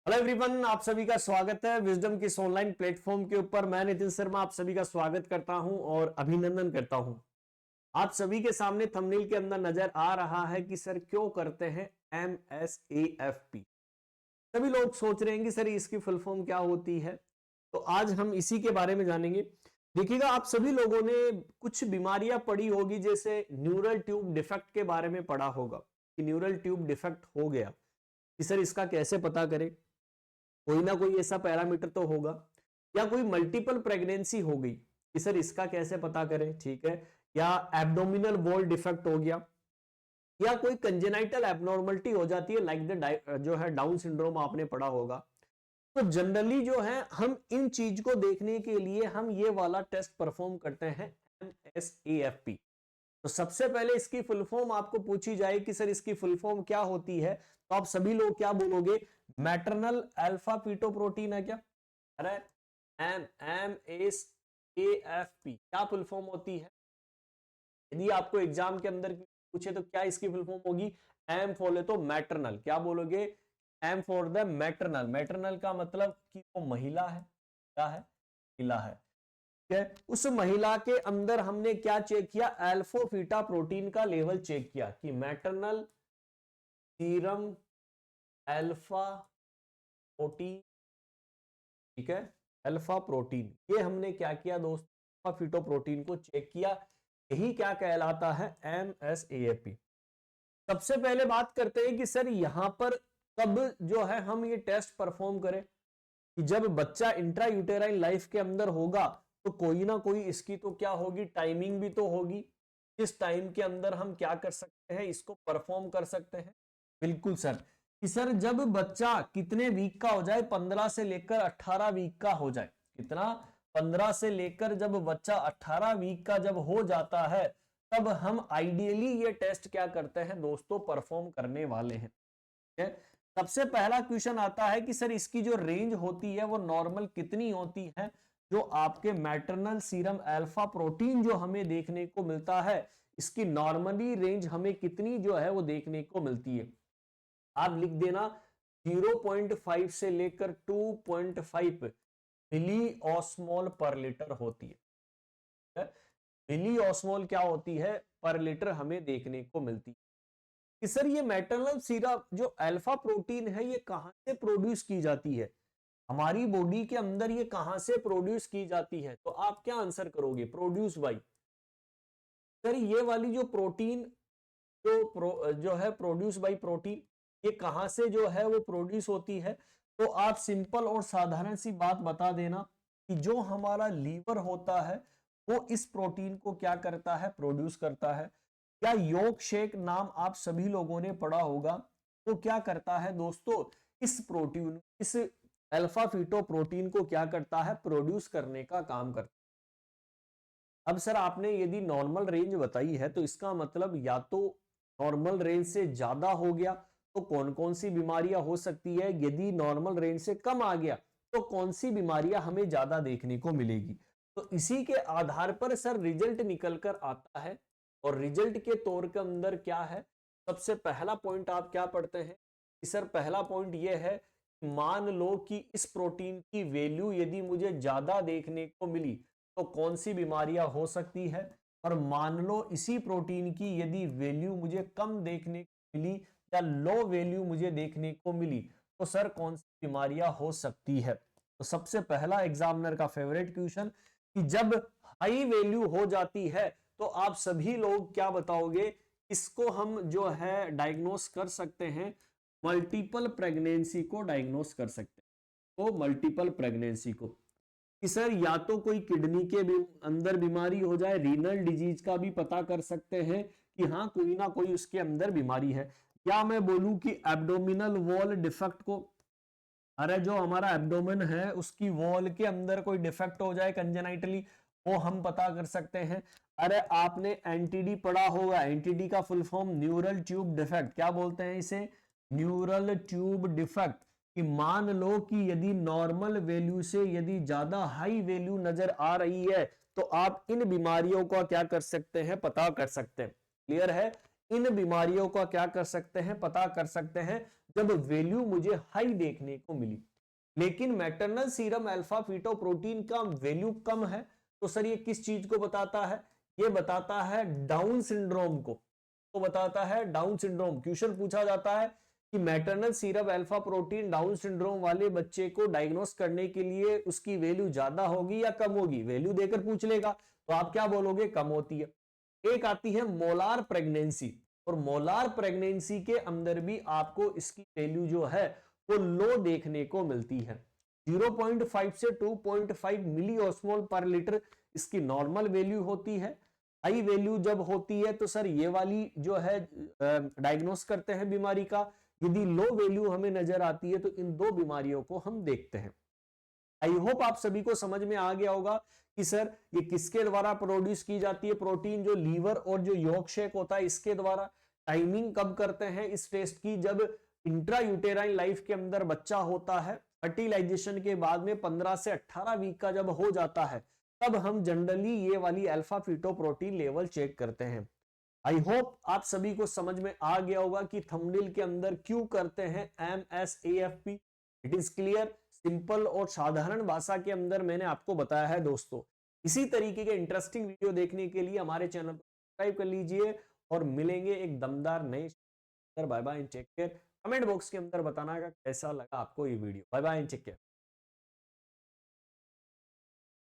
Hello everyone, आप सभी का स्वागत है विजडम के इस ऑनलाइन प्लेटफॉर्म के ऊपर। मैं नितिन शर्मा आप सभी का स्वागत करता हूं और अभिनंदन करता हूं। आप सभी के सामने थंबनेल के अंदर नजर आ रहा है कि सर क्यों करते हैं MSAFP। सभी लोग सोच रहे हैं कि सर इसकी फुल फॉर्म क्या होती है, तो आज हम इसी के बारे में जानेंगे। देखिएगा, आप सभी लोगों ने कुछ बीमारियां पढ़ी होगी, जैसे न्यूरल ट्यूब डिफेक्ट के बारे में पढ़ा होगा कि न्यूरल ट्यूब डिफेक्ट हो गया, कि सर इसका कैसे पता करें। कोई ना कोई ऐसा पैरामीटर तो होगा। या कोई मल्टीपल प्रेगनेंसी हो गई कि सर इसका कैसे पता करें, ठीक है। या एब्डोमिनल वॉल डिफेक्ट हो गया, या कोई कंजेनाइटल एबनॉर्मलिटी हो जाती है, लाइक द जो है डाउन सिंड्रोम आपने पढ़ा होगा। तो जनरली जो है हम इन चीज को देखने के लिए हम ये वाला टेस्ट परफॉर्म करते हैं, MSAFP। तो सबसे पहले इसकी फुल फॉर्म आपको पूछी जाए कि सर इसकी फुल फॉर्म क्या होती है, तो आप सभी लोग क्या बोलोगे? मैटरनल अल्फा पीटोप्रोटीन है क्या? अरे MSAFP क्या फुल फॉर्म होती है? यदि आपको एग्जाम के अंदर पूछे तो क्या इसकी फुल फॉर्म होगी? एम फॉर तो मैटरनल, क्या बोलोगे? M for the maternal. Maternal का मतलब कि वो महिला है, क्या है? महिला है। उस महिला के अंदर हमने क्या चेक किया? अल्फा प्रोटीन का लेवल चेक किया कि मैटरनल सीरम अल्फा प्रोटीन, ठीक है, अल्फा प्रोटीन, ये हमने क्या किया दोस्तों? अल्फा प्रोटीन को चेक किया। यही क्या कहलाता है? MSAFP। सबसे पहले बात करते हैं कि सर यहां पर कब जो है हम ये टेस्ट परफॉर्म करें, कि जब बच्चा इंट्रायूटेराइन लाइफ के अंदर होगा तो कोई ना कोई इसकी तो क्या होगी, टाइमिंग भी तो होगी। इस टाइम के अंदर हम क्या कर सकते हैं, इसको परफॉर्म कर सकते हैं। बिल्कुल सर, कि सर जब बच्चा कितने वीक का हो जाए, 15 से लेकर 18 वीक का हो जाए। कितना? 15 से लेकर जब बच्चा 18 वीक का जब हो जाता है, तब हम आइडियली ये टेस्ट क्या करते हैं दोस्तों? परफॉर्म करने वाले हैं। ठीक है। सबसे पहला क्वेश्चन आता है कि सर इसकी जो रेंज होती है वो नॉर्मल कितनी होती है? जो आपके मैटरनल सीरम अल्फा प्रोटीन जो हमें देखने को मिलता है, इसकी नॉर्मली रेंज हमें कितनी जो है वो देखने को मिलती है? आप लिख देना 0.5 से लेकर 2.5 मिली ऑस्मोल पर लीटर होती है। मिली ऑस्मोल क्या होती है? पर लीटर हमें देखने को मिलती है। कि सर ये मैटरनल सीरम जो अल्फा प्रोटीन है ये कहां से प्रोड्यूस की जाती है, हमारी बॉडी के अंदर ये कहां से प्रोड्यूस की जाती है? तो आप क्या आंसर करोगे? Produce by. सर ये वाली जो प्रोटीन जो है प्रोड्यूस बाई प्रोटीन, ये कहां से जो है वो प्रोड्यूस होती है? तो आप सिंपल और साधारण सी बात बता देना कि जो हमारा लीवर होता है वो इस प्रोटीन को क्या करता है? प्रोड्यूस करता है। क्या योग शेक नाम आप सभी लोगों ने पढ़ा होगा, तो क्या करता है दोस्तों? इस प्रोटीन, इस अल्फा फीटो प्रोटीन को क्या करता है? प्रोड्यूस करने का काम करता है। अब सर आपने यदि नॉर्मल रेंज बताई है तो इसका मतलब या तो नॉर्मल रेंज से ज्यादा हो गया तो कौन कौन सी बीमारियां हो सकती है, यदि नॉर्मल रेंज से कम आ गया तो कौन सी बीमारियां हमें ज्यादा देखने को मिलेगी। तो इसी के आधार पर सर रिजल्ट निकल कर आता है। और रिजल्ट के तौर के अंदर क्या है? सबसे पहला पॉइंट आप क्या पढ़ते हैं कि सर पहला पॉइंट यह है, मान लो कि इस प्रोटीन की वैल्यू यदि मुझे ज्यादा देखने को मिली तो कौन सी बीमारियां हो सकती है, और मान लो इसी प्रोटीन की यदि वैल्यू मुझे कम देखने को मिली या लो वैल्यू मुझे देखने को मिली, तो सर कौन सी बीमारियां हो सकती है। तो सबसे पहला एग्जामिनर का फेवरेट क्वेश्चन कि जब हाई वैल्यू हो जाती है तो आप सभी लोग क्या बताओगे? इसको हम जो है डायग्नोस कर सकते हैं, मल्टीपल प्रेगनेंसी को डायग्नोस कर सकते हैं। तो मल्टीपल प्रेगनेंसी को कि सर या तो कोई किडनी के अंदर बीमारी हो जाए, रीनल डिजीज का भी पता कर सकते हैं कि हाँ कोई ना कोई उसके अंदर बीमारी है। या मैं बोलूं कि एब्डोमिनल वॉल डिफेक्ट को, अरे जो हमारा एब्डोमेन है उसकी वॉल के अंदर कोई डिफेक्ट हो जाए कंजेनाइटली, वो हम पता कर सकते हैं। अरे आपने एनटीडी पढ़ा होगा, एनटीडी का full form neural tube defect, क्या बोलते हैं इसे? Neural tube defect. कि मान लो कि यदि नॉर्मल वैल्यू से यदि ज्यादा हाई वैल्यू नजर आ रही है तो आप इन बीमारियों का क्या कर सकते हैं? पता कर सकते हैं। क्लियर है? इन बीमारियों का क्या कर सकते हैं? पता कर सकते हैं। जब वैल्यू मुझे हाई देखने को मिली। लेकिन मैटरनल सीरम अल्फा फीटोप्रोटीन का वैल्यू कम है, तो सर ये किस चीज को बताता है? ये बताता है डाउन सिंड्रोम को। तो बताता है डाउन सिंड्रोम। क्वेश्चन पूछा जाता है कि maternal serum alpha protein down syndrome वाले बच्चे को डायग्नोस करने के लिए उसकी वैल्यू ज्यादा होगी या कम होगी? वैल्यू देकर पूछ लेगा तो आप क्या बोलोगे? कम होती है। एक आती है मोलार प्रेगनेंसी, और मोलार प्रेगनेंसी के अंदर भी आपको इसकी वैल्यू जो है वो लो देखने को मिलती है। 0.5 से 2.5 मिली ऑस्मोल पर लीटर इसकी नॉर्मल वैल्यू होती है। हाई वैल्यू जब होती है तो सर ये वाली जो है डायग्नोस करते हैं बीमारी का। यदि लो वैल्यू हमें नजर आती है तो इन दो बीमारियों को हम देखते हैं। आई होप आप सभी को समझ में आ गया होगा कि सर ये किसके द्वारा प्रोड्यूस की जाती है प्रोटीन, जो लीवर और जो यॉर्क शेक होता है इसके द्वारा। टाइमिंग कब करते हैं इस टेस्ट की? जब इंट्रा यूटेराइन लाइफ के अंदर बच्चा होता है, फर्टिलाइजेशन के बाद में 15 से 18 वीक का जब हो जाता है, तब हम जनरली ये वाली अल्फा फीटोप्रोटीन लेवल चेक करते हैं। आई होप आप सभी को समझ में आ गया होगा कि थंबनेल के अंदर क्यों करते हैं MSAFP। It is clear, simple और साधारण भाषा के अंदर मैंने आपको बताया है दोस्तों। इसी तरीके के इंटरेस्टिंग वीडियो देखने के लिए हमारे चैनल को सब्सक्राइब कर लीजिए, और मिलेंगे एक दमदार नए। Bye bye and take care. Comment box के अंदर बताना कैसा लगा आपको ये video. Bye bye and take care.